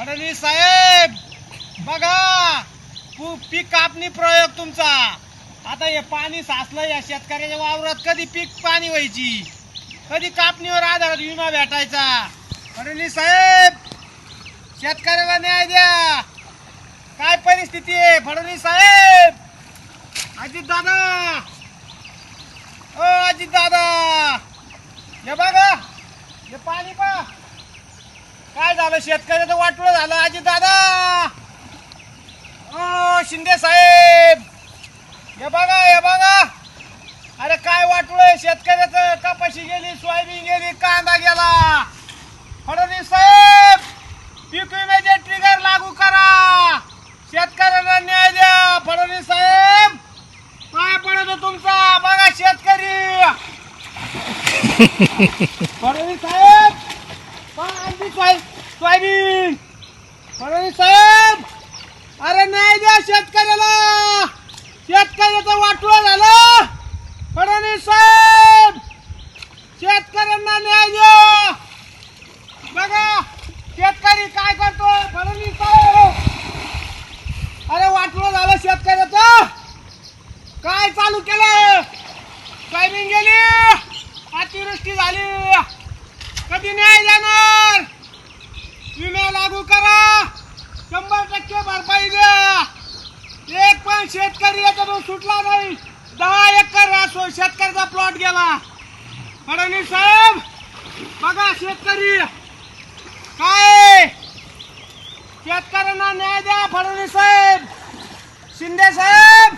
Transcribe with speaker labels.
Speaker 1: फडणवीस साहेब बघा पीक कापणी प्रयोग तुमचा। आता हे पाणी साचलं या शेतकऱ्याच्या वावरात, कधी पीक पाणी व्हायची, कधी कापणीवर आधारित विमा भेटायचा। फडणवीस साहेब शेतकऱ्याला न्याय द्या। काय परिस्थिती आहे फडणवीस साहेब? अजित दादा, ओ अजित दादा, हे बघा हे पाणी पा काय झालं, शेतकऱ्याचं वाटोळं झालं। अजित दादा, ओ शिंदे साहेब, हे बघा हे बघा, अरे काय वाटोळं आहे शेतकऱ्याचं। कपाशी गेली, सोयाबीन गेली, कांदा गेला। फडणवीस साहेब पीक विम्याचे ट्रिगर लागू करा, शेतकऱ्यांना न्याय द्या। फडणवीस साहेब काय पडतो तुमचा, बघा शेतकरी। फडणवीस साहेब सोयाबीन, फडणवीस साहेब अरे न्याय द्या शेतकऱ्याला, शेतकऱ्याचं वाटोळं झालं। फडणवीस साहेब शेतकऱ्यांना न्याय द्या। बघा शेतकरी काय करतो। फडणवीस साहेब अरे वाटोळं झालं शेतकऱ्याचं, काय चालू केलं, सोयाबीन गेली, अतिवृष्टी झाली, कधी न्याय देणार? विमा लागू करा, 100% भरपाई द्या। एक पण शेतकरी याच्यातून सुटला नाही। 10 एकर शेतकऱ्याचा प्लॉट गेला। फडणवीस साहेब बघा शेतकरी काय, शेतकऱ्यांना न्याय द्या। फडणवीस साहेब, शिंदे साहेब